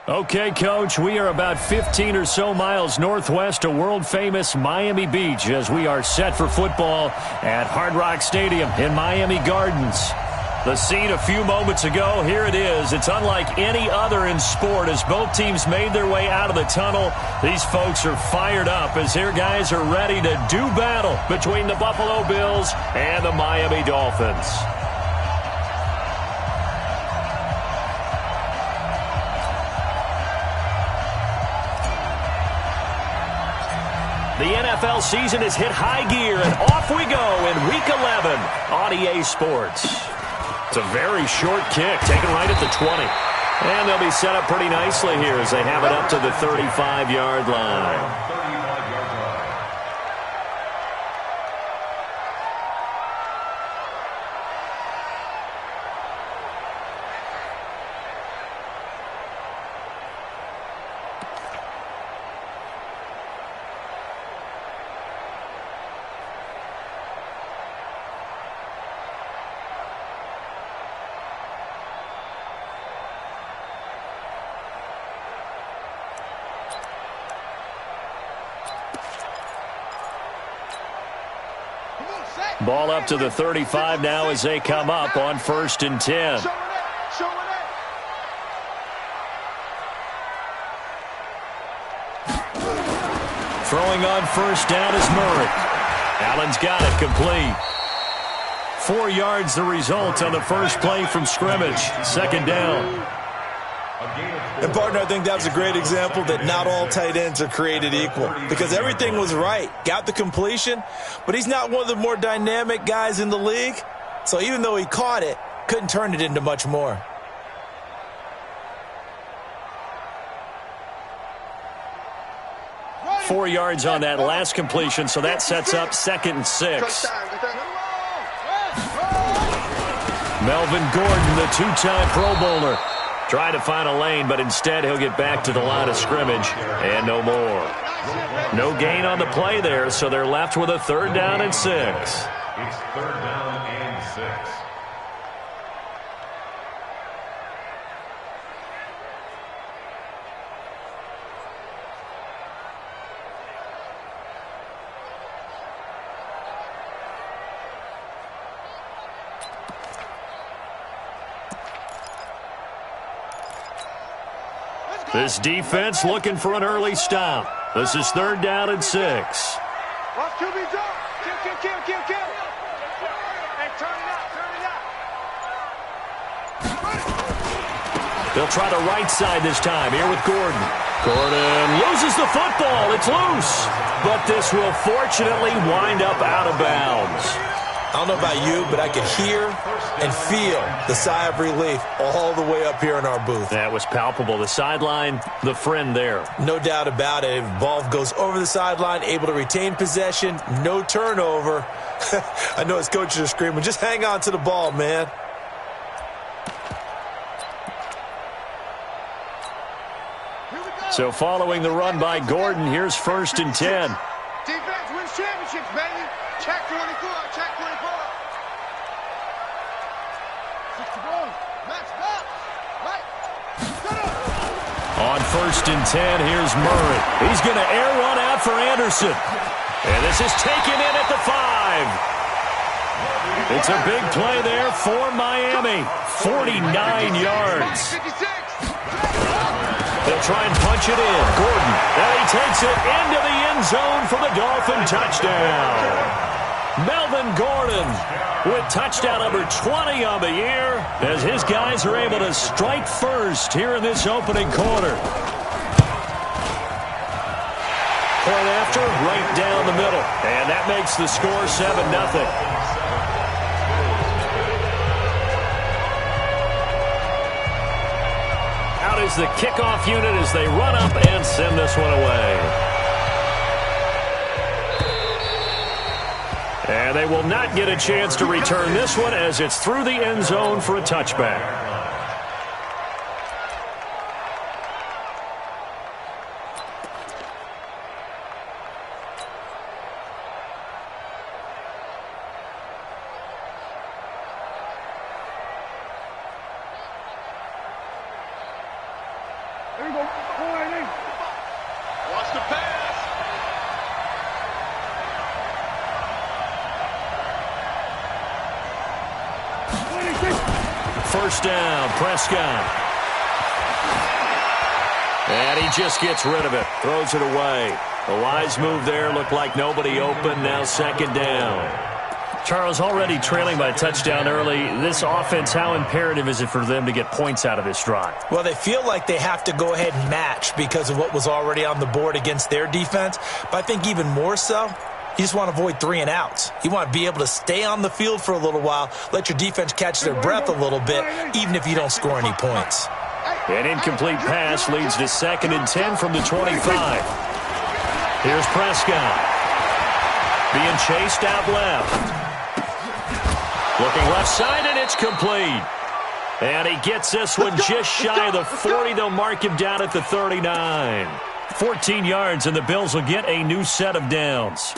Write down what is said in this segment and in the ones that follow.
Okay, Coach, we are about 15 or so miles northwest of world-famous Miami Beach as we are set for football at Hard Rock Stadium in Miami Gardens. The scene a few moments ago, here it is. It's unlike any other in sport as both teams made their way out of the tunnel. These folks are fired up as their guys are ready to do battle between the Buffalo Bills and the Miami Dolphins. The NFL season has hit high gear, and off we go in Week 11 on EA Sports. It's a very short kick, taken right at the 20. And they'll be set up pretty nicely here as they have it up to the 35-yard line. Ball up to the 35 now as they come up on 1st and 10. Throwing on 1st down is Murray. Allen's got it complete. 4 yards the result on the first play from scrimmage. 2nd down. And, partner, I think that was a great example that not all tight ends are created equal because everything was right. Got the completion, but he's not one of the more dynamic guys in the league. So even though he caught it, couldn't turn it into much more. Right. 4 yards on that last completion, so that sets up 2nd and 6. Melvin Gordon, the two-time Pro Bowler. Trying to find a lane, but instead he'll get back to the line of scrimmage and no more. No gain on the play there, so they're left with a 3rd down and 6. It's 3rd down and 6. This defense looking for an early stop. This is 3rd down and 6. Watch QB drop. Kill. Hey, turn it out. They'll try the right side this time here with Gordon. Gordon loses the football. It's loose. But this will fortunately wind up out of bounds. I don't know about you, but I can hear and feel the sigh of relief all the way up here in our booth. That was palpable. The sideline, the friend there. No doubt about it. If ball goes over the sideline, able to retain possession, no turnover. I know his coaches are screaming, just hang on to the ball, man. So following the run by Gordon, here's 1st and 10. Defense wins championships, baby. Check 24. On 1st and 10, here's Murray. He's going to air one out for Anderson. And this is taken in at the 5. It's a big play there for Miami. 49 yards. They'll try and punch it in. Gordon, and he takes it into the end zone for the Dolphin touchdown. Melvin Gordon with touchdown number 20 on the year as his guys are able to strike first here in this opening quarter. Point after, right down the middle. And that makes the score 7-0. Out is the kickoff unit as they run up and send this one away. And they will not get a chance to return this one as it's through the end zone for a touchback. There you go, first down. Prescott. And he just gets rid of it. Throws it away. A wise move there. Looked like nobody open. Now second down. Charles, already trailing by a touchdown early. This offense, how imperative is it for them to get points out of this drive? Well, they feel like they have to go ahead and match because of what was already on the board against their defense. But I think even more so, you just want to avoid 3 and outs. You want to be able to stay on the field for a little while, let your defense catch their breath a little bit, even if you don't score any points. An incomplete pass leads to 2nd and 10 from the 25. Here's Prescott. Being chased out left. Looking left side, and it's complete. And he gets this one just shy of the 40. They'll mark him down at the 39. 14 yards, and the Bills will get a new set of downs.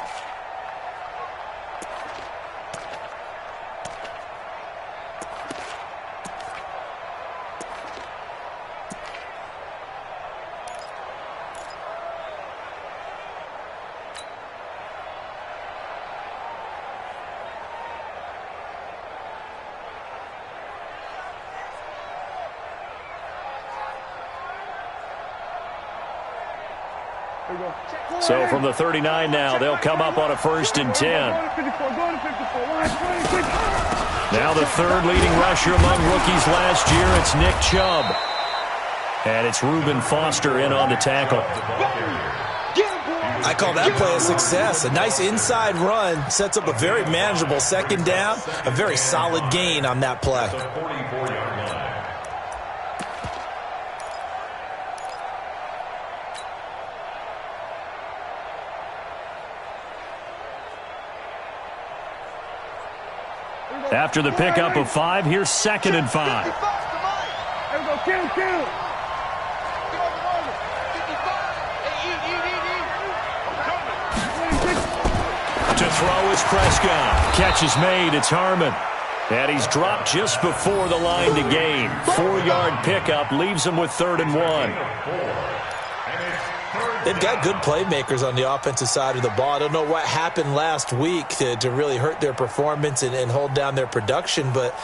So from the 39 now, they'll come up on a 1st and 10. Now the 3rd leading rusher among rookies last year, it's Nick Chubb. And it's Reuben Foster in on the tackle. I call that play a success. A nice inside run sets up a very manageable 2nd down. A very solid gain on that play. After the pickup of 5, here's 2nd and 5. To throw is Prescott. Catch is made. It's Harmon. And he's dropped just before the line to gain. 4-yard pickup leaves him with 3rd and 1. They've got good playmakers on the offensive side of the ball. I don't know what happened last week to really hurt their performance and hold down their production, but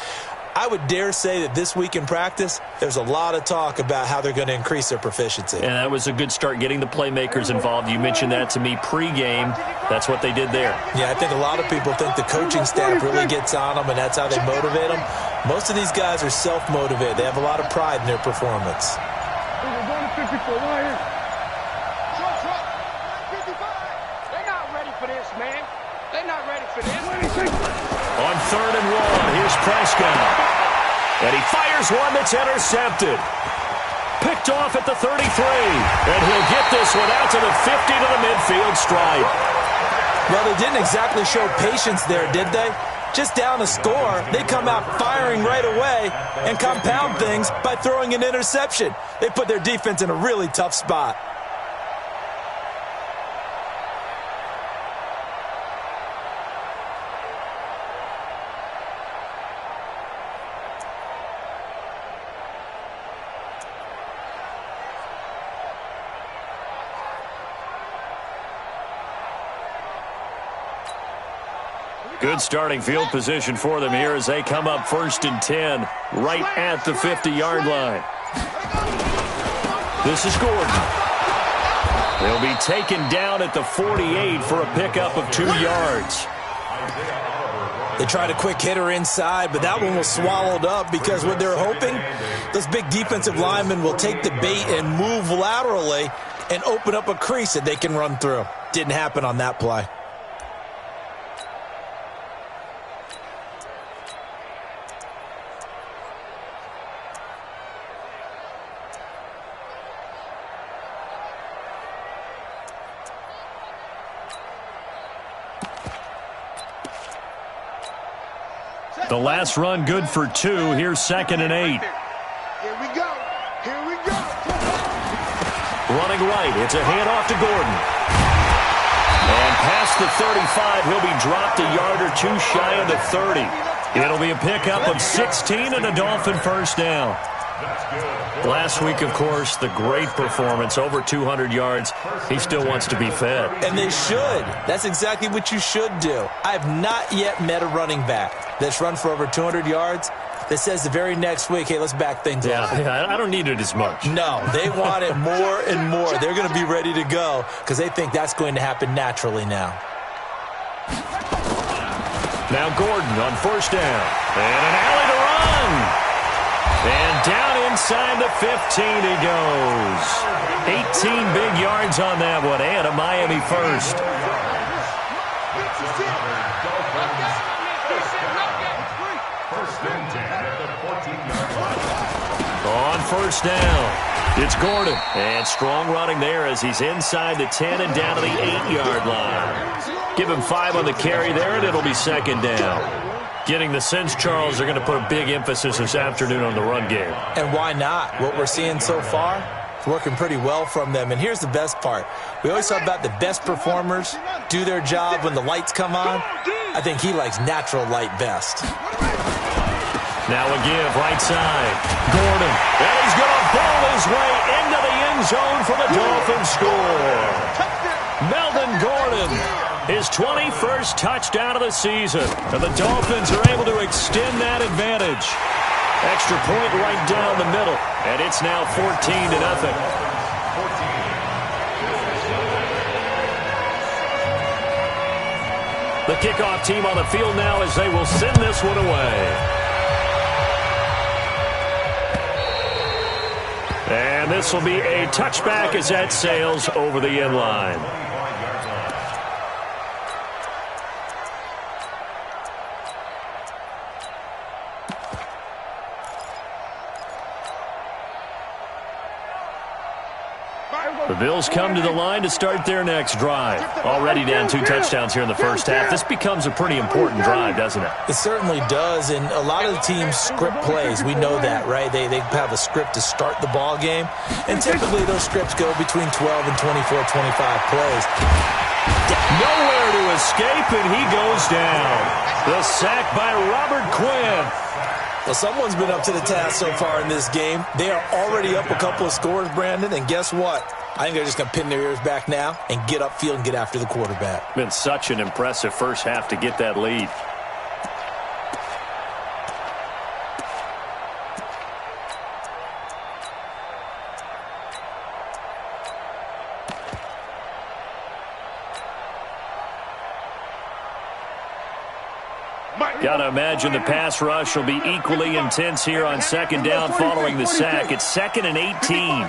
I would dare say that this week in practice, there's a lot of talk about how they're going to increase their proficiency. And that was a good start, getting the playmakers involved. You mentioned that to me pregame. That's what they did there. Yeah, I think a lot of people think the coaching staff really gets on them, and that's how they motivate them. Most of these guys are self-motivated. They have a lot of pride in their performance. On 3rd and 1, here's Prescott. And he fires one that's intercepted. Picked off at the 33. And he'll get this one out to the 50 to the midfield stripe. Well, they didn't exactly show patience there, did they? Just down a score, they come out firing right away and compound things by throwing an interception. They put their defense in a really tough spot. Good starting field position for them here as they come up 1st and 10, right at the 50-yard line. This is Gordon. They'll be taken down at the 48 for a pickup of 2 yards. They tried a quick hitter inside, but that one was swallowed up because what they're hoping, those big defensive linemen will take the bait and move laterally and open up a crease that they can run through. Didn't happen on that play. The last run good for 2. Here's 2nd and 8. Here we go. Here we go. Running right. It's a handoff to Gordon. And past the 35, he'll be dropped a yard or 2 shy of the 30. It'll be a pickup of 16 and a Dolphin first down. Last week, of course, the great performance, over 200 yards. He still wants to be fed. And they should. That's exactly what you should do. I have not yet met a running back that's run for over 200 yards that says the very next week, hey, let's back things up. Yeah, I don't need it as much. No, they want it more and more. They're going to be ready to go because they think that's going to happen naturally now. Now Gordon on first down. And an alley to run. And down inside the 15 he goes. 18 big yards on that one and a Miami first. On first down, it's Gordon. And strong running there as he's inside the 10 and down to the 8-yard line. Give him 5 on the carry there, and it'll be second down. Getting the sense, Charles, they're going to put a big emphasis this afternoon on the run game. And why not? What we're seeing so far, it's working pretty well from them. And here's the best part. We always talk about the best performers do their job when the lights come on. I think he likes natural light best. Now a give, right side. Gordon. And he's going to ball his way into the end zone for the Dolphins score. Melvin Gordon, his 21st touchdown of the season. And the Dolphins are able to extend that advantage. Extra point right down the middle. And it's now 14-0. The kickoff team on the field now as they will send this one away. And this will be a touchback as that sails over the end line. The Bills come to the line to start their next drive. Already down 2 touchdowns here in the first half. This becomes a pretty important drive, doesn't it? It certainly does, and a lot of the teams script plays. We know that, right? They have a script to start the ball game, and typically those scripts go between 12 and 24, 25 plays. Nowhere to escape, and he goes down. The sack by Robert Quinn. Well, someone's been up to the task so far in this game. They are already up a couple of scores, Brandon, and guess what? I think they're just going to pin their ears back now and get upfield and get after the quarterback. Been such an impressive first half to get that lead. Got to imagine the pass rush will be equally intense here on second down following the sack. It's 2nd and 18.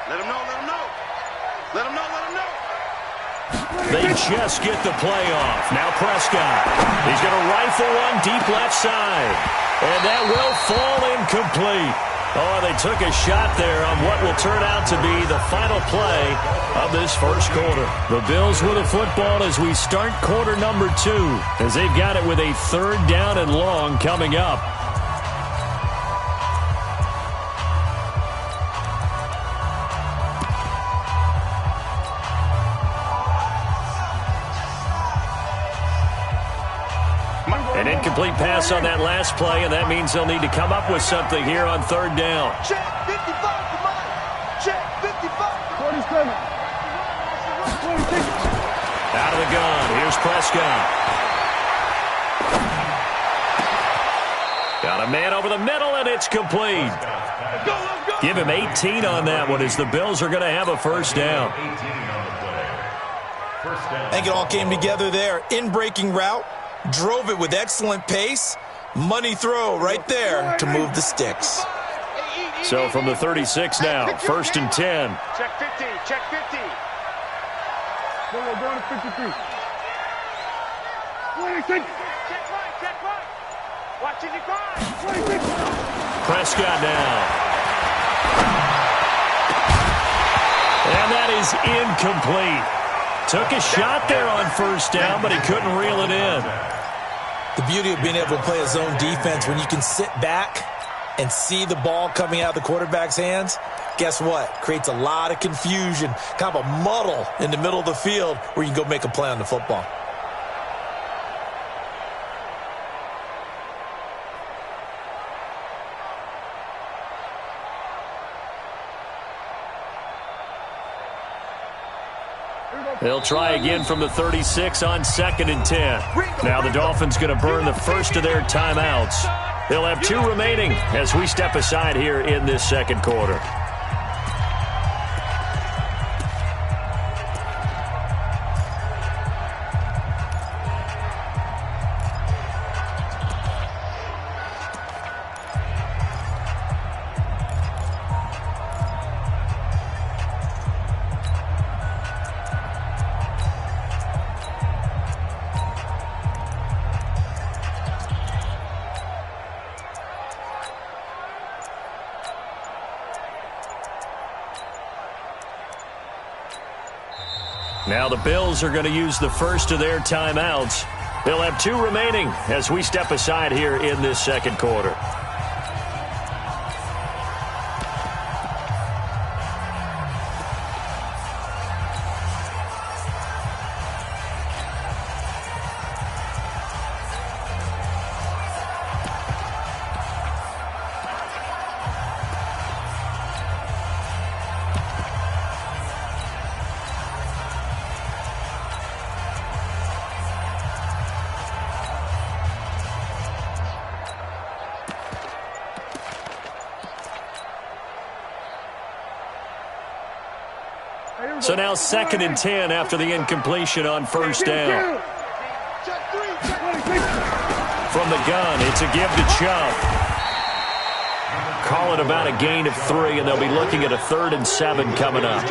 Let him know, let him know. Let him know, let him know. They just get the play off. Now Prescott. He's going to rifle one deep left side. And that will fall incomplete. Oh, they took a shot there on what will turn out to be the final play of this first quarter. The Bills with a football as we start quarter number 2, as they've got it with a 3rd down and long coming up. An incomplete pass on that last play, and that means they'll need to come up with something here on 3rd down. Check 55 for mine. Check 55. 47. Out of the gun. Here's Prescott. Got a man over the middle, and it's complete. Give him 18 on that one as the Bills are going to have a first down. I think it all came together there. In-breaking route. Drove it with excellent pace. Money throw right there to move the sticks. So from the 36 now, 1st and 10. Check 50, check 50. No, we're going to 53. 26. Check right. Watching you cry. 26. Prescott now. And that is incomplete. Took a shot there on first down, but he couldn't reel it in. The beauty of being able to play a zone defense when you can sit back and see the ball coming out of the quarterback's hands, guess what? Creates a lot of confusion, kind of a muddle in the middle of the field where you can go make a play on the football. They'll try again from the 36 on 2nd and 10. Now the Dolphins going to burn the first of their timeouts. They'll have 2 remaining as we step aside here in this second quarter. Now the Bills are going to use the first of their timeouts. They'll have 2 remaining as we step aside here in this second quarter. So now 2nd and 10 after the incompletion on first down. From the gun, it's a give to Chubb. Call it about a gain of 3, and they'll be looking at a 3rd and 7 coming up.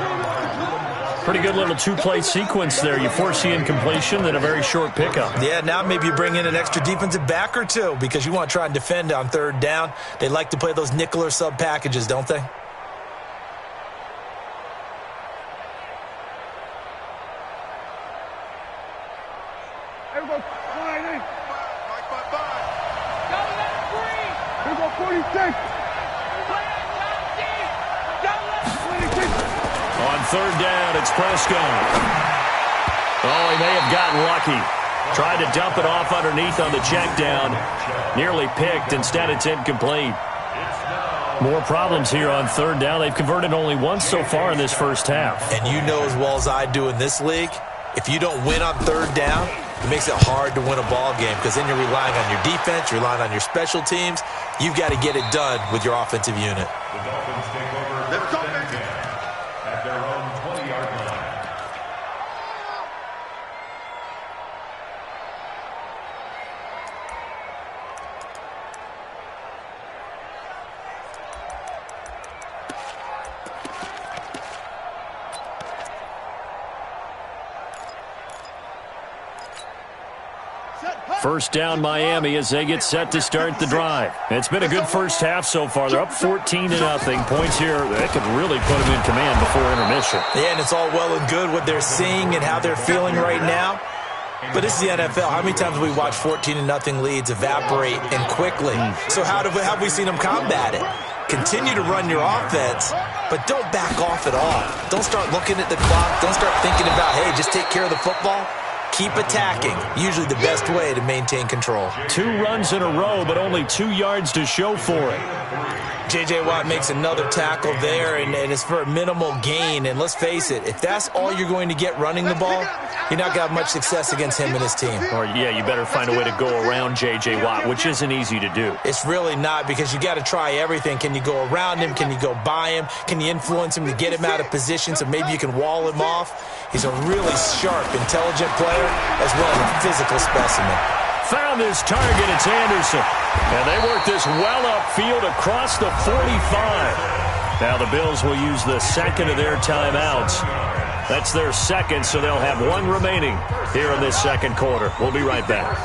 Pretty good little 2-play sequence there. You force the incompletion, then a very short pickup. Yeah, now maybe you bring in an extra defensive back or 2 because you want to try and defend on 3rd down. They like to play those nickel or sub packages, don't they? On 3rd down, it's Prescott. Oh, he may have gotten lucky. Tried to dump it off underneath on the check down. Nearly picked. Instead, it's incomplete. More problems here on 3rd down. They've converted only once so far in this first half. And you know as well as I do in this league, if you don't win on 3rd down, it makes it hard to win a ball game because then you're relying on your defense, you're relying on your special teams. You've got to get it done with your offensive unit. The Dolphins take over first and 10 at their own 20-yard line. First down Miami as they get set to start the drive. It's been a good first half so far. They're up 14-0. Points here, they could really put them in command before intermission. Yeah, and it's all well and good what they're seeing and how they're feeling right now. But this is the NFL. How many times have we watched 14-0 leads evaporate and quickly? So how have we seen them combat it? Continue to run your offense, but don't back off at all. Don't start looking at the clock. Don't start thinking about, hey, just take care of the football. Keep attacking. Usually the best way to maintain control. 2 runs in a row, but only 2 yards to show for it. J.J. Watt makes another tackle there, and it's for a minimal gain. And let's face it, if that's all you're going to get running the ball, you're not going to have much success against him and his team. Or, yeah, you better find a way to go around J.J. Watt, which isn't easy to do. It's really not because you got to try everything. Can you go around him? Can you go by him? Can you influence him to get him out of position so maybe you can wall him off? He's a really sharp, intelligent player as well as a physical specimen. Found his target, it's Anderson. And they work this well upfield across the 45. Now the Bills will use the second of their timeouts. That's their second, so they'll have 1 remaining here in this second quarter. We'll be right back.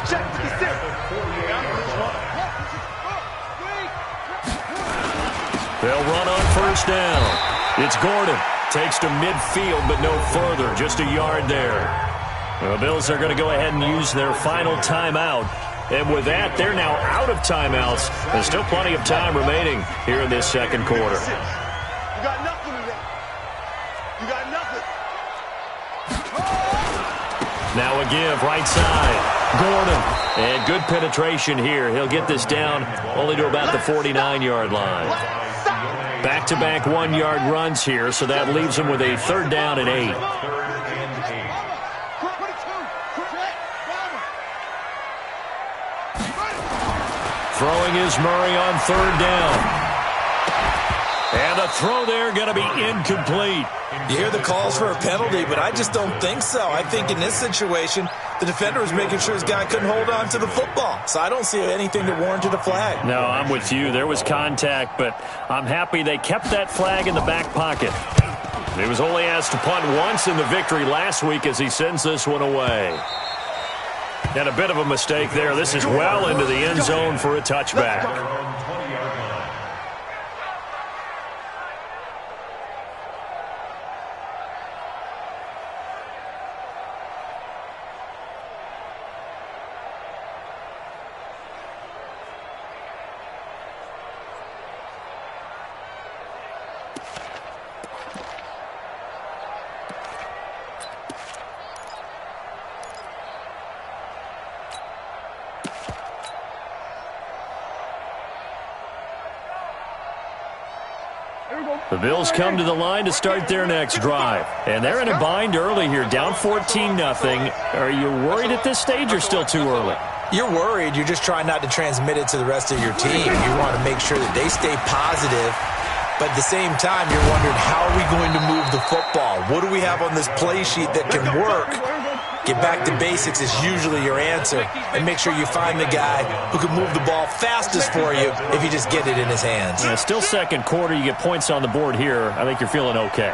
They'll run on first down. It's Gordon. Takes to midfield, but no further. Just a yard there. The Bills are going to go ahead and use their final timeout. And with that, they're now out of timeouts. There's still plenty of time remaining here in this second quarter. You got nothing today. You got nothing. Now a give, right side. Gordon. And good penetration here. He'll get this down only to about the 49-yard line. Back-to-back 1-yard runs here, so that leaves him with a 3rd down and 8. Throwing is Murray on third down. And the throw there going to be incomplete. You hear the calls for a penalty, but I just don't think so. I think in this situation, the defender was making sure his guy couldn't hold on to the football. So I don't see anything that warranted a flag. No, I'm with you. There was contact, but I'm happy they kept that flag in the back pocket. He was only asked to punt once in the victory last week as he sends this one away. And a bit of a mistake there. This is well into the end zone for a touchback. The Bills come to the line to start their next drive. And they're in a bind early here, down 14-0. Are you worried at this stage or still too early? You're worried. You're just trying not to transmit it to the rest of your team. You want to make sure that they stay positive. But at the same time, you're wondering, how are we going to move the football? What do we have on this play sheet that can work? Get back to basics is usually your answer. And make sure you find the guy who can move the ball fastest for you if you just get it in his hands. Yeah, still second quarter. You get points on the board here. I think you're feeling okay.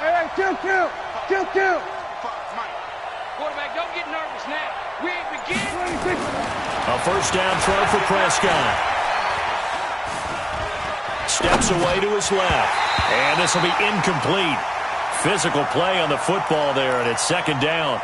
Hey, chill. Quarterback, don't get nervous now. We ain't beginning. A first down throw for Prescott. Steps away to his left. And this will be incomplete. Physical play on the football there, and it's second down.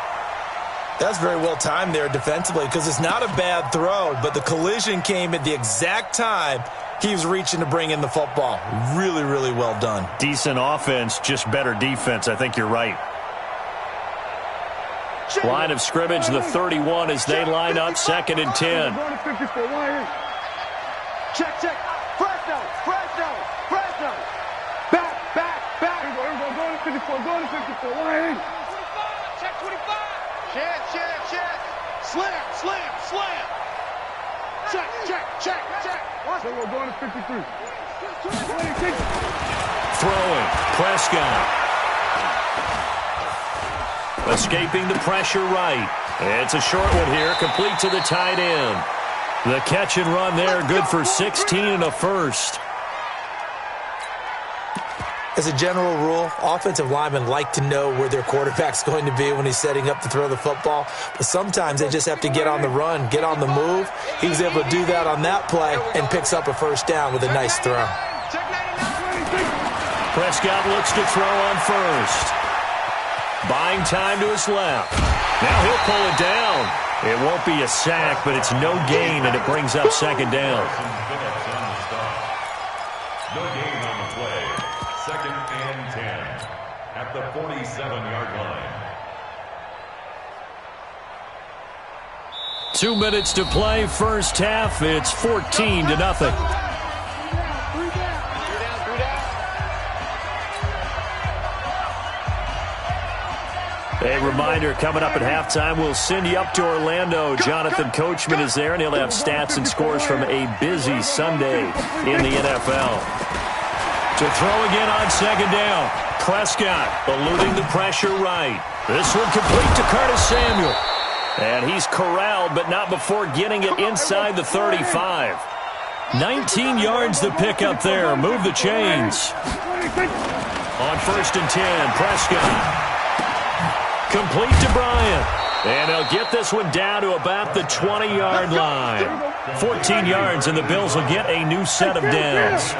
That's very well timed there defensively because it's not a bad throw, but the collision came at the exact time he was reaching to bring in the football. Really, really well done. Decent offense, just better defense. I think you're right. Line of scrimmage, the 31 as they line up, 2nd and 10. Check. Fresno. Back. Go to 54. Check 25. Check. Slam. Check. So we're going to 53. Throwing, Prescott. Escaping the pressure right. It's a short one here, complete to the tight end. The catch and run there, good for 16 and a first. As a general rule, offensive linemen like to know where their quarterback's going to be when he's setting up to throw the football. But sometimes they just have to get on the run, get on the move. He was able to do that on that play and picks up a first down with a nice throw. Prescott looks to throw on first. Buying time to his left. Now he'll pull it down. It won't be a sack, but it's no gain, and it brings up second down. No gain on the play. 2nd and 10 at the 47-yard line. 2 minutes to play, first half. It's 14-0. A reminder, coming up at halftime, we'll send you up to Orlando. Jonathan Coachman is there, and he'll have stats and scores from a busy Sunday in the NFL. To throw again on second down. Prescott eluding the pressure right. This one complete to Curtis Samuel. And he's corralled, but not before getting it inside the 35. 19 yards to pick up there. Move the chains. On 1st and 10, Prescott. Complete to Bryant. And they'll get this one down to about the 20-yard line. 14 yards, and the Bills will get a new set of downs.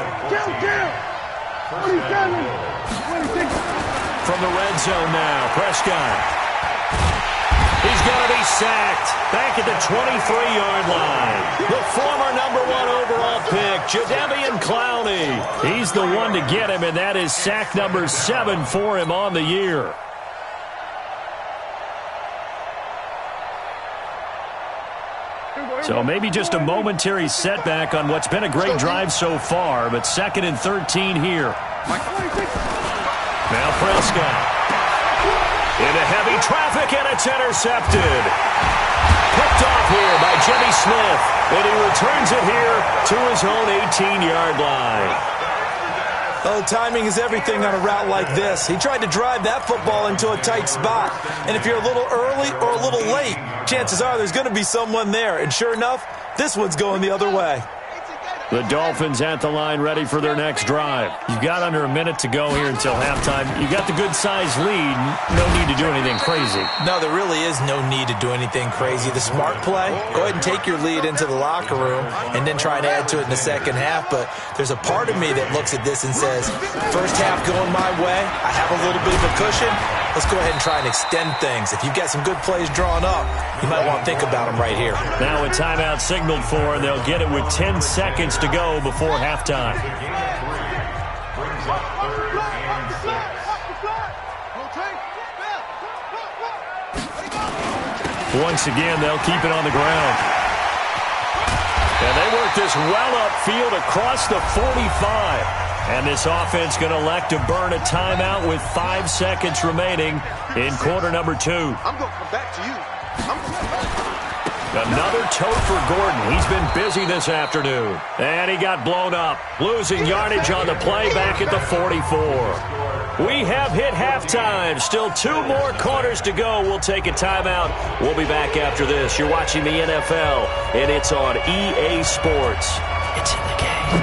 From the red zone now, Prescott. He's going to be sacked back at the 23-yard line. The former #1 overall pick, Jadeveon Clowney. He's the one to get him, and that is sack number 7 for him on the year. So maybe just a momentary setback on what's been a great drive so far, but 2nd and 13 here. Now Prescott. Into heavy traffic, and it's intercepted. Picked off here by Jimmy Smith, and he returns it here to his own 18-yard line. Oh, timing is everything on a route like this. He tried to drive that football into a tight spot. And if you're a little early or a little late, chances are there's going to be someone there. And sure enough, this one's going the other way. The Dolphins at the line ready for their next drive. You've got under a minute to go here until halftime. You've got the good-sized lead. No need to do anything crazy. No, there really is no need to do anything crazy. The smart play, go ahead and take your lead into the locker room and then try and add to it in the second half. But there's a part of me that looks at this and says, first half going my way, I have a little bit of a cushion. Let's go ahead and try and extend things. If you've got some good plays drawn up, you might want to think about them right here. Now a timeout signaled for, and they'll get it with 10 seconds to go before halftime. Once again, they'll keep it on the ground. And they work this well upfield across the 45. And this offense going to elect to burn a timeout with 5 seconds remaining in quarter number 2. I'm going to come back to you. Another tote for Gordon. He's been busy this afternoon. And he got blown up. Losing yardage on the play back at the 44. We have hit halftime. Still 2 more quarters to go. We'll take a timeout. We'll be back after this. You're watching the NFL, and it's on EA Sports. It's in the game.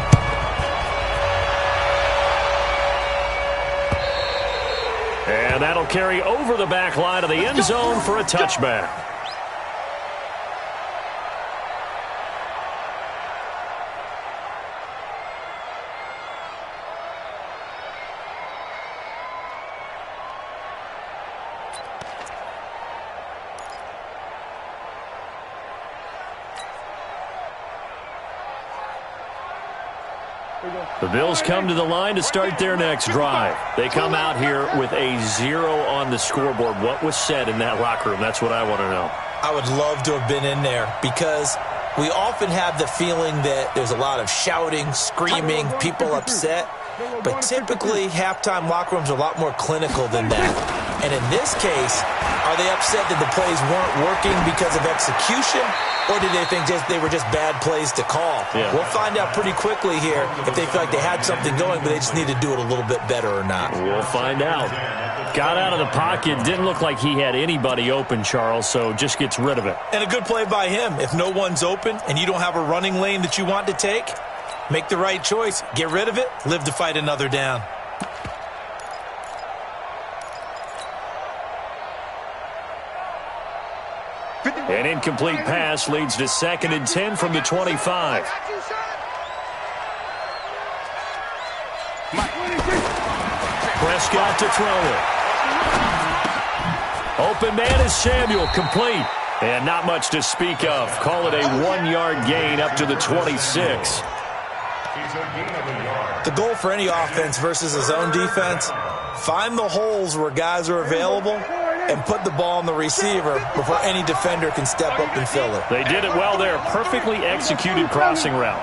And that'll carry over the back line of the end zone for a touchback. The Bills come to the line to start their next drive. They come out here with a 0 on the scoreboard. What was said in that locker room? That's what I want to know. I would love to have been in there because we often have the feeling that there's a lot of shouting, screaming, people upset. But typically, halftime locker rooms are a lot more clinical than that. And in this case, are they upset that the plays weren't working because of execution? Or did they think they were just bad plays to call? Yeah. We'll find out pretty quickly here if they feel like they had something going, but they just need to do it a little bit better or not. We'll find out. Got out of the pocket. Didn't look like he had anybody open, Charles, so just gets rid of it. And a good play by him. If no one's open and you don't have a running lane that you want to take, make the right choice. Get rid of it. Live to fight another down. An incomplete pass leads to 2nd and 10 from the 25. Prescott to throw it. Open man is Samuel, complete. And not much to speak of. Call it a 1-yard gain up to the 26. The goal for any offense versus a zone defense, find the holes where guys are available and put the ball on the receiver before any defender can step up and fill it. They did it well there. Perfectly executed crossing route.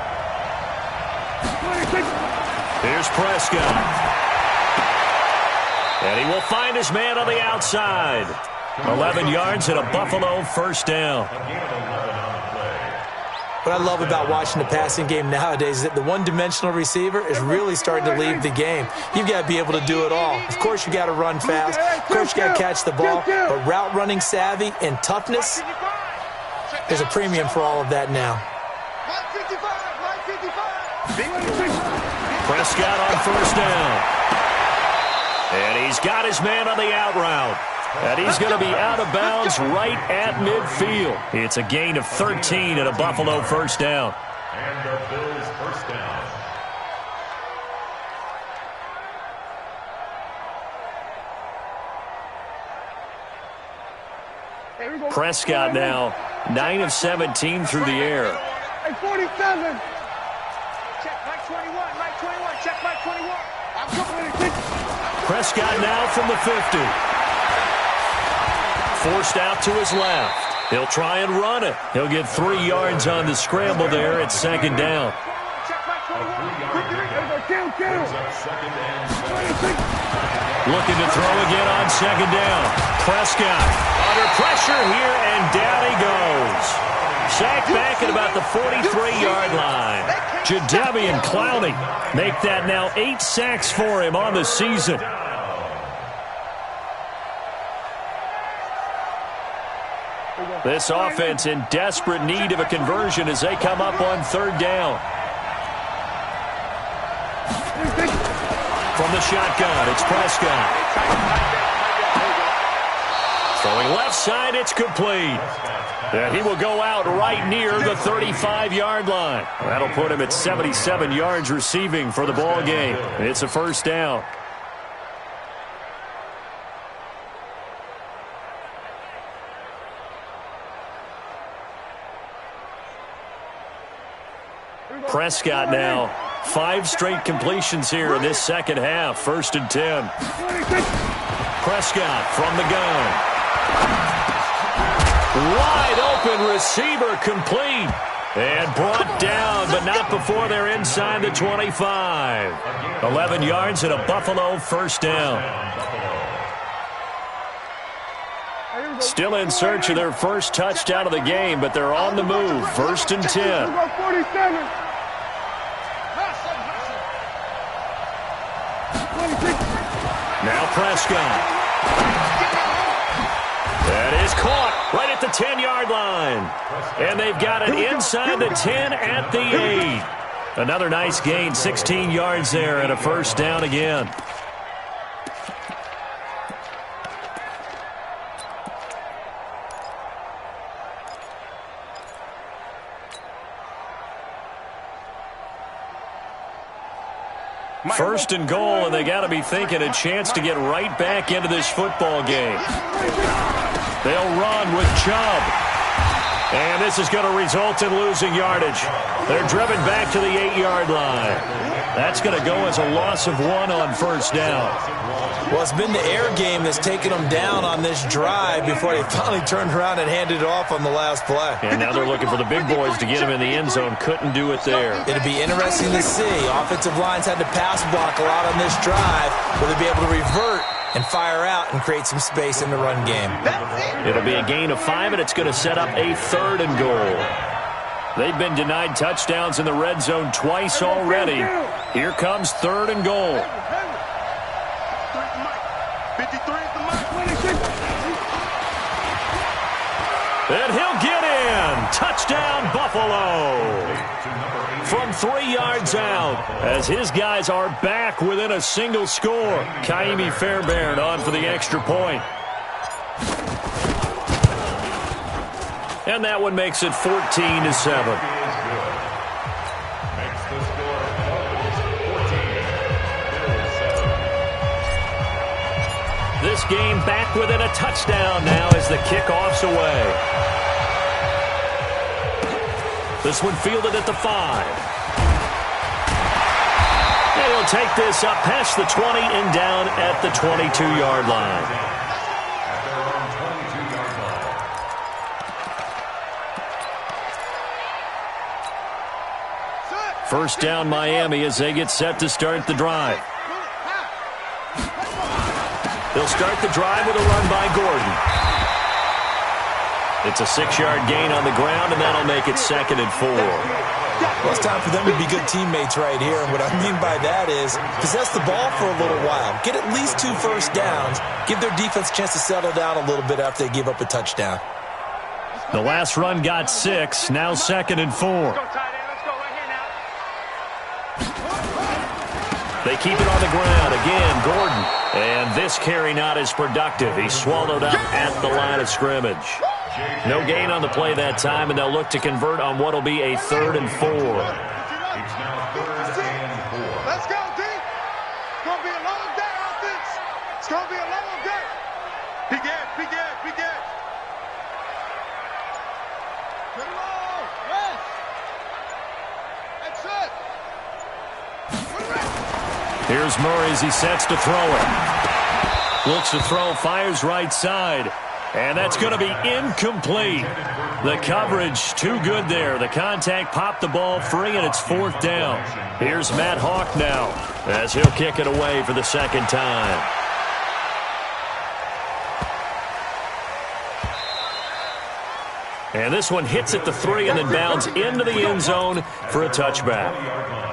Here's Prescott. And he will find his man on the outside. 11 yards and a Buffalo first down. What I love about watching the passing game nowadays is that the one-dimensional receiver is really starting to leave the game. You've got to be able to do it all. Of course, you got to run fast. Of course, you got to catch the ball. But route running savvy and toughness, there's a premium for all of that now. Prescott on first down. And he's got his man on the out route. And he's going to be out of bounds right at midfield. It's a gain of 13 and a Buffalo first down. And the Bills first down. Prescott now 9 of 17 through the air. Hey, 47. Check Mike 21, Mike 21, check Mike 21. I'm coming. Prescott now from the 50. Forced out to his left. He'll try and run it. He'll get 3 yards on the scramble there at 2nd down. Check Mike 21. Brings up second and 7. Looking to throw again on second down. Prescott under pressure here, and down he goes. Sacked back at about the 43-yard line. Jadeveon Clowney make that now 8 sacks for him on the season. This offense in desperate need of a conversion as they come up on third down. From the shotgun, it's Prescott. Throwing left side, it's complete. And he will go out right near the 35-yard line. That'll put him at 77 yards receiving for the ball game. It's a first down. Prescott now 5 straight completions here in this second half. First and 10. Prescott from the gun. Wide open receiver, complete. And brought down, but not before they're inside the 25. 11 yards and a Buffalo first down. Still in search of their first touchdown of the game, but they're on the move. First and 10. Now Prescott. That is caught right at the 10-yard line. And they've got it inside the 10 at the 8. Another nice gain, 16 yards there and a first down again. First and goal, and they got to be thinking a chance to get right back into this football game. They'll run with Chubb. And this is going to result in losing yardage. They're driven back to the 8-yard line. That's going to go as a loss of 1 on first down. Well, it's been the air game that's taken them down on this drive before they finally turned around and handed it off on the last play. And now they're looking for the big boys to get them in the end zone. Couldn't do it there. It'll be interesting to see. Offensive lines had to pass block a lot on this drive. Will they be able to revert and fire out and create some space in the run game? It'll be a gain of 5, and it's going to set up a 3rd and goal. They've been denied touchdowns in the red zone twice already. Here comes 3rd and goal. And he'll get in. Touchdown, Buffalo. From 3 yards out, as his guys are back within a single score. Kaimi Fairbairn on for the extra point. And that one makes it 14-7. This game back within a touchdown now as the kickoff's away. This one fielded at the 5. And he'll take this up past the 20 and down at the 22-yard line. First down Miami as they get set to start the drive. They'll start the drive with a run by Gordon. It's a 6-yard gain on the ground, and that'll make it 2nd and 4. Well, it's time for them to be good teammates right here. And what I mean by that is possess the ball for a little while. Get at least 2 first downs. Give their defense a chance to settle down a little bit after they give up a touchdown. The last run got 6. Now 2nd and 4. They keep it on the ground. Again, Gordon. And this carry not as productive. He's swallowed up at the line of scrimmage. No gain on the play that time, and they'll look to convert on what will be a 3rd and 4. It's now 3rd and 4. Let's go, D. It's going to be a long day on this. It's going to be a long day. Begin. Get along. Rest. That's it. Here's Murray as he sets to throw it. Looks to throw, fires right side. And that's going to be incomplete. The coverage too good there. The contact popped the ball free, and it's 4th down. Here's Matt Hawk now as he'll kick it away for the second time. And this one hits at the 3 and then bounds into the end zone for a touchback.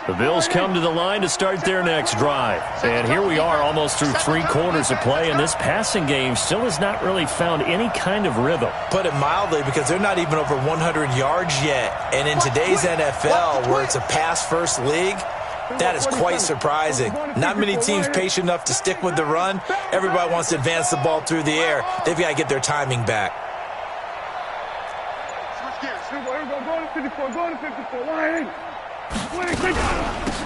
The Bills come to the line to start their next drive. And here we are almost through 3 quarters of play, and this passing game still has not really found any kind of rhythm. Put it mildly, because they're not even over 100 yards yet. And in today's NFL, where it's a pass-first league, that is quite surprising. Not many teams patient enough to stick with the run. Everybody wants to advance the ball through the air. They've got to get their timing back.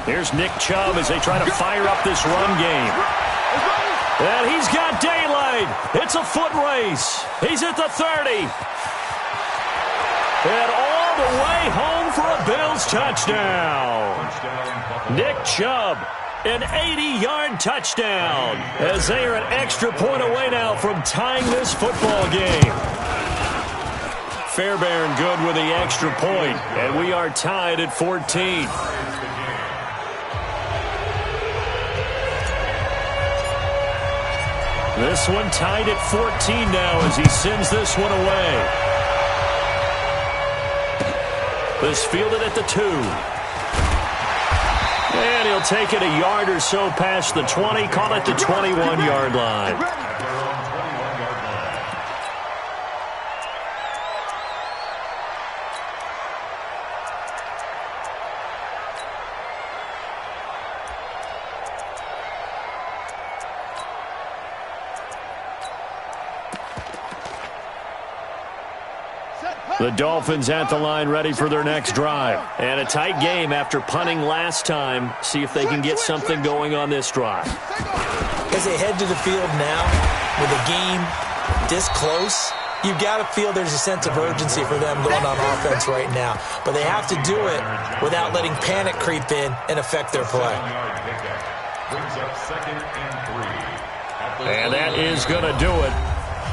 Here's Nick Chubb as they try to fire up this run game. And he's got daylight. It's a foot race. He's at the 30. And all the way home for a Bills touchdown. Nick Chubb, an 80-yard touchdown, as they are an extra point away now from tying this football game. Fairbairn good with the extra point, and we are tied at 14. This one tied at 14 now as he sends this one away. This fielded at the 2. And he'll take it a yard or so past the 20, call it the 21-yard line. The Dolphins at the line ready for their next drive. And a tight game after punting last time. See if they can get something going on this drive. As they head to the field now, with the game this close, you've got to feel there's a sense of urgency for them going on offense right now. But they have to do it without letting panic creep in and affect their play. And that is going to do it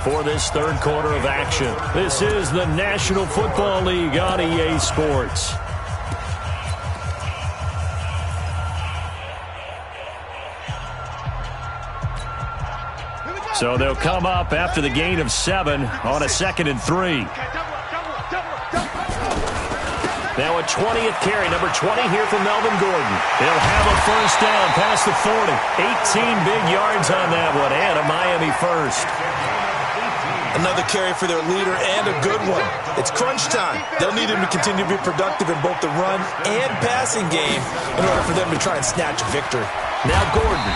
for this third quarter of action. This is the National Football League on EA Sports. So they'll come up after the gain of 7 on a 2nd and 3. Now a 20th carry, number 20 here from Melvin Gordon. They'll have a first down past the 40. 18 big yards on that one, and a Miami first. Another carry for their leader, and a good one. It's crunch time. They'll need him to continue to be productive in both the run and passing game in order for them to try and snatch a victory. Now Gordon.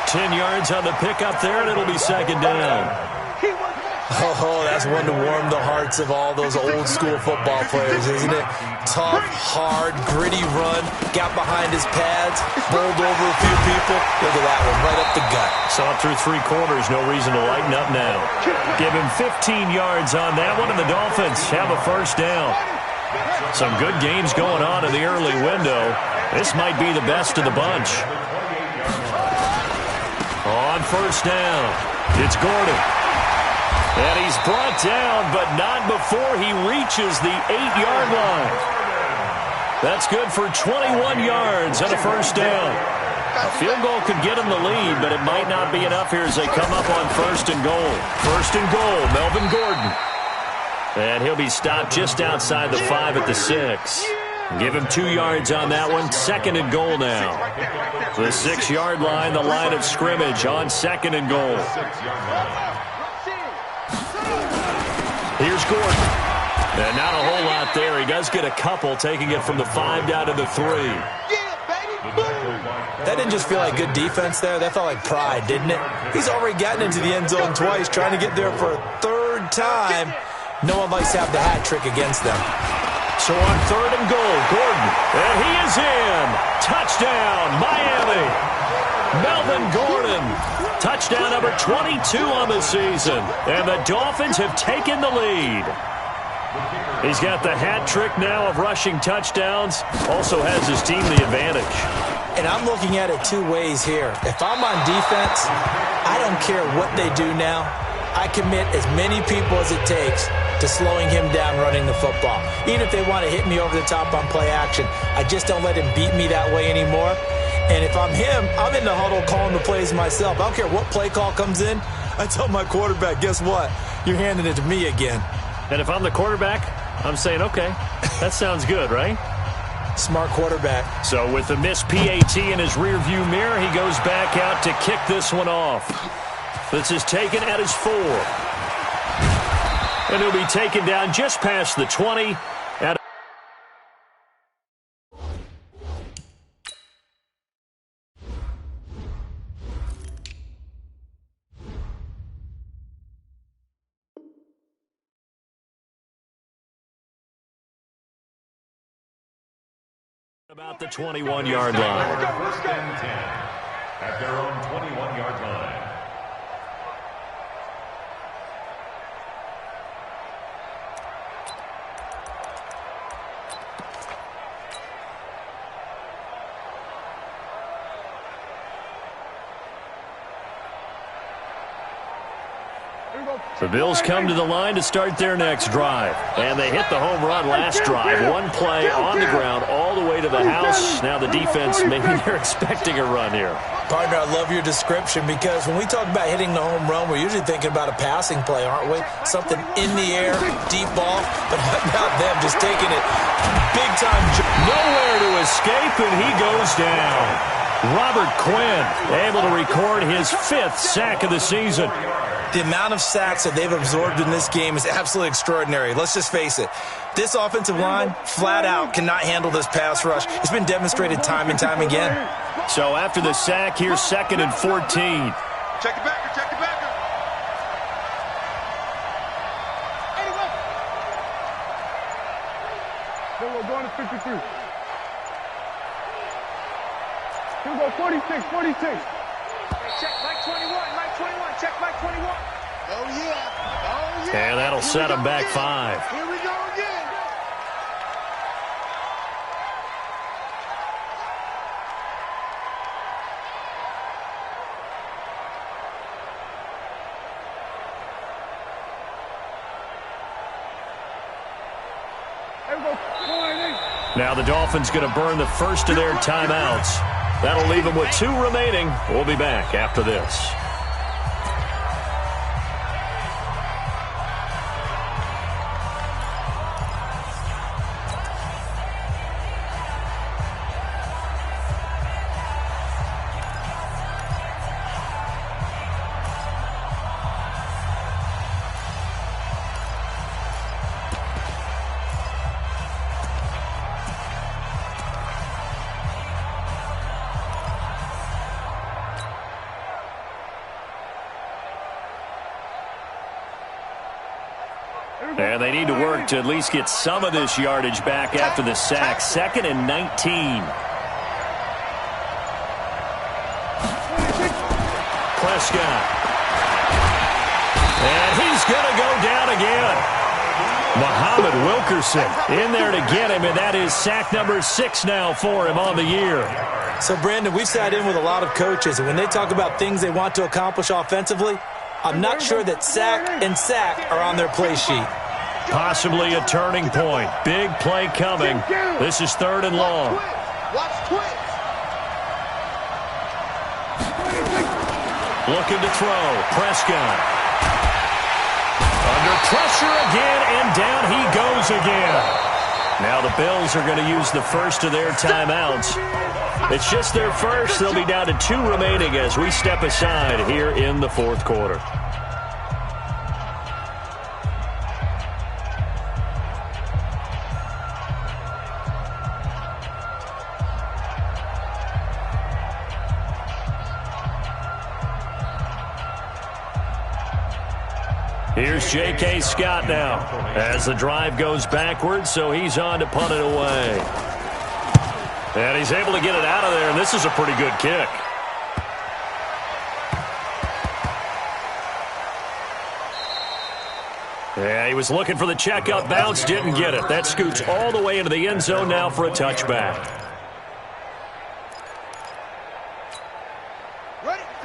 10 yards on the pickup there, and it'll be second down. Oh, that's one to warm the hearts of all those old-school football players, isn't it? Tough, hard, gritty run, got behind his pads, bowled over a few people. Look at that one, right up the gut. Saw it through 3 quarters, no reason to lighten up now. Give him 15 yards on that one, and the Dolphins have a first down. Some good games going on in the early window. This might be the best of the bunch. On first down, it's Gordon. And he's brought down, but not before he reaches the 8-yard line. That's good for 21 yards and a first down. A field goal could get him the lead, but it might not be enough here as they come up on first and goal. First and goal, Melvin Gordon. And he'll be stopped just outside the 5 at the 6. Give him 2 yards on that one. Second and goal now. The 6-yard line, the line of scrimmage on second and goal. Here's Gordon. And not a whole lot there. He does get a couple, taking it from the 5 down to the 3. That didn't just feel like good defense there. That felt like pride, didn't it? He's already gotten into the end zone twice, trying to get there for a 3rd time. No one likes to have the hat trick against them. So on 3rd and goal, Gordon. And he is in. Touchdown, Miami. Melvin Gordon. Touchdown number 22 on the season. And the Dolphins have taken the lead. He's got the hat trick now of rushing touchdowns. Also has his team the advantage. And I'm looking at it two ways here. If I'm on defense, I don't care what they do now. I commit as many people as it takes to slowing him down running the football. Even if they want to hit me over the top on play action, I just don't let him beat me that way anymore. And if I'm him, I'm in the huddle calling the plays myself. I don't care what play call comes in. I tell my quarterback, guess what? You're handing it to me again. And if I'm the quarterback, I'm saying, okay, that sounds good, right? Smart quarterback. So with the missed PAT in his rearview mirror, he goes back out to kick this one off. This is taken at his 4. And he'll be taken down just past the 20. About the 21-yard line. First and 10 at their own 21-yard line. The Bills come to the line to start their next drive. And they hit the home run last drive. One play on the ground all the way to the house. Now the defense, maybe they're expecting a run here. Partner, I love your description because when we talk about hitting the home run, we're usually thinking about a passing play, aren't we? Something in the air, deep ball. But how about them just taking it big time? Nowhere to escape, and he goes down. Robert Quinn able to record his 5th sack of the season. The amount of sacks that they've absorbed in this game is absolutely extraordinary. Let's just face it. This offensive line, flat out, cannot handle this pass rush. It's been demonstrated time and time again. So after the sack, here's 2nd and 14. Check it back, check it back. Then we're going to 53. Here we go, 46, 46. Check Mike 21, Mike 21, check Mike 21. Oh, yeah. Oh, yeah. And that'll set him back 5. Here we go again. Here we go, Now the Dolphins going to burn the first of their timeouts. That'll leave them with 2 remaining. We'll be back after this. And they need to work to at least get some of this yardage back after the sack. 2nd and 19. Prescott. And he's going to go down again. Muhammad Wilkerson in there to get him, and that is sack number 6 now for him on the year. So, Brandon, we've sat in with a lot of coaches, and when they talk about things they want to accomplish offensively, I'm not sure that sack and sack are on their play sheet. Possibly a turning point. Big play coming. This is 3rd and long. Watch twitch. Looking to throw. Prescott. Under pressure again, and down he goes again. Now the Bills are going to use the first of their timeouts. It's just their first. They'll be down to 2 remaining as we step aside here in the 4th quarter. Here's J.K. Scott now as the drive goes backwards, so he's on to punt it away. And he's able to get it out of there, and this is a pretty good kick. Yeah, he was looking for the checkup bounce, didn't get it. That scoots all the way into the end zone now for a touchback.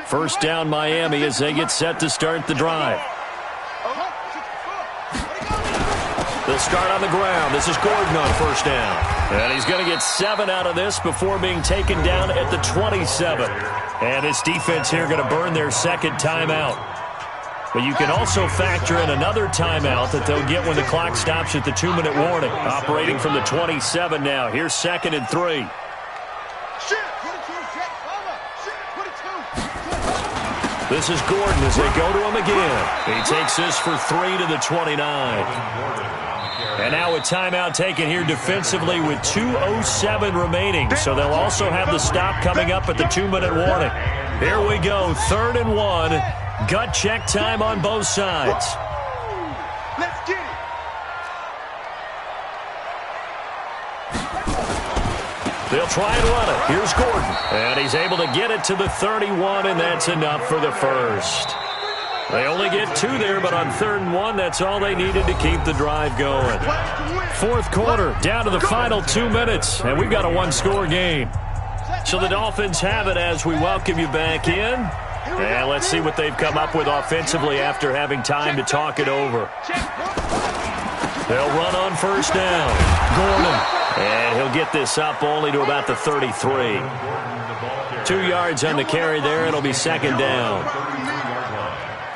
First down Miami as they get set to start the drive. They'll start on the ground. This is Gordon on first down. And he's going to get 7 out of this before being taken down at the 27. And this defense here going to burn their second timeout. But you can also factor in another timeout that they'll get when the clock stops at the 2-minute warning. Operating from the 27 now. Here's 2nd and 3. This is Gordon as they go to him again. He takes this for 3 to the 29. And now a timeout taken here defensively with 2:07 remaining. So they'll also have the stop coming up at the 2-minute warning. Here we go, 3rd and 1. Gut check time on both sides. Let's get it. They'll try and run it. Here's Gordon. And he's able to get it to the 31, and that's enough for the first. They only get 2 there, but on 3rd and 1, that's all they needed to keep the drive going. 4th quarter, down to the final 2 minutes, and we've got a 1-score game. So the Dolphins have it as we welcome you back in. And let's see what they've come up with offensively after having time to talk it over. They'll run on first down. Gordon. And he'll get this up only to about the 33. 2 yards on the carry there. It'll be 2nd down.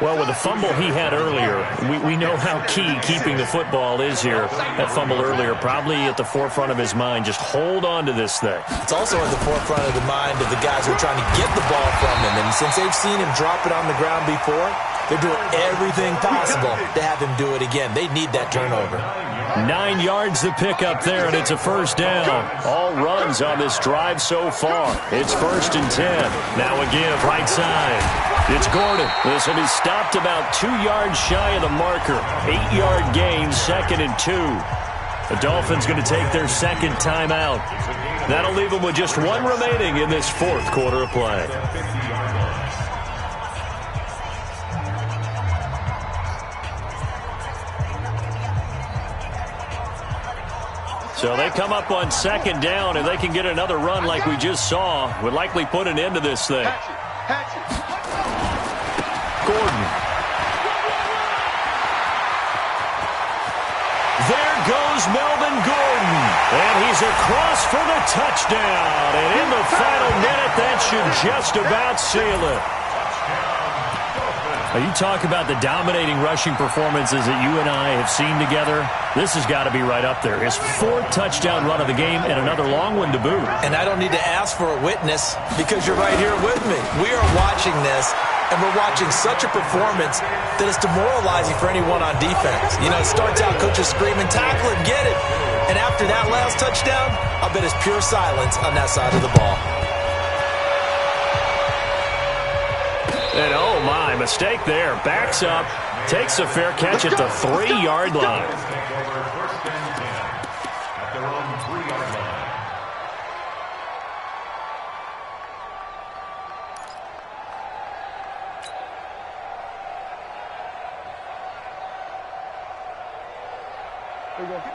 Well, with the fumble he had earlier, we know how key keeping the football is here. That fumble earlier probably at the forefront of his mind. Just hold on to this thing. It's also at the forefront of the mind of the guys who are trying to get the ball from him. And since they've seen him drop it on the ground before, they're doing everything possible to have him do it again. They need that turnover. 9 yards to pick up there, and it's a first down. All runs on this drive so far. It's 1st and 10. Now a give right side. It's Gordon. This will be stopped about 2 yards shy of the marker. 8-yard gain, 2nd and 2. The Dolphins going to take their 2nd timeout. That'll leave them with just 1 remaining in this 4th quarter of play. So they come up on 2nd down, and they can get another run like we just saw. Would likely put an end to this thing. Gordon. There goes Melvin Gordon. And he's across for the touchdown. And in the final minute, that should just about seal it. Now, you talk about the dominating rushing performances that you and I have seen together. This has got to be right up there. His 4th touchdown run of the game and another long one to boot. And I don't need to ask for a witness because you're right here with me. We are watching this, and we're watching such a performance that it's demoralizing for anyone on defense. You know, it starts out coaches screaming, tackle him, get it. And after that last touchdown, I'll bet it's pure silence on that side of the ball. And oh my, mistake there. Backs up, takes a fair catch at the 3-yard line.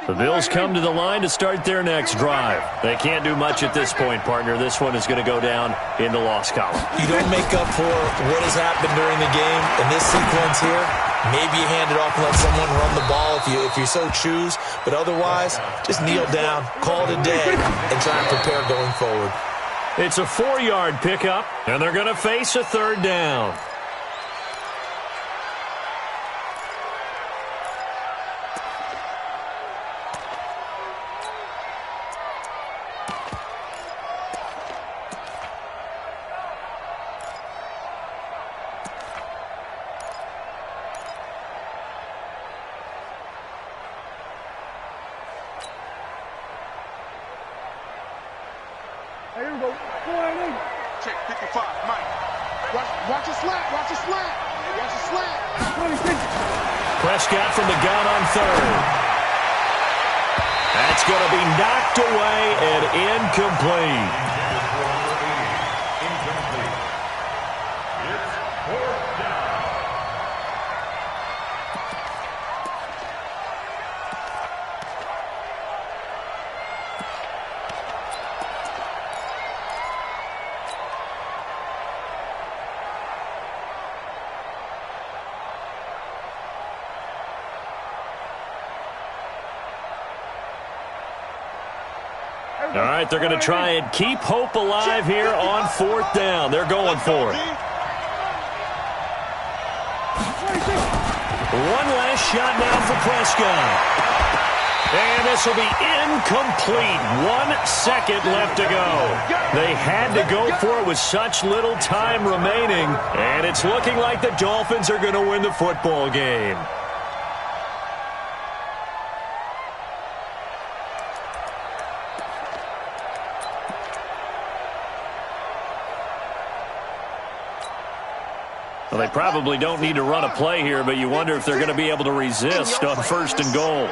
The Bills come to the line to start their next drive. They can't do much at this point, partner. This one is going to go down in the loss column. You don't make up for what has happened during the game in this sequence here. Maybe you hand it off and let someone run the ball if you so choose. But otherwise, just kneel down, call it a day, and try and prepare going forward. It's a 4-yard pickup, and they're going to face a 3rd down. Here we go. Check 55, Mike. Watch a slant. Watch a slant. Watch a slant. 26. Prescott from the gun on 3rd. That's going to be knocked away and incomplete. All right, they're going to try and keep hope alive here on 4th down. They're going for it. One last shot now for Prescott. And this will be incomplete. 1 second left to go. They had to go for it with such little time remaining. And it's looking like the Dolphins are going to win the football game. Well, they probably don't need to run a play here, but you wonder if they're going to be able to resist on 1st and goal.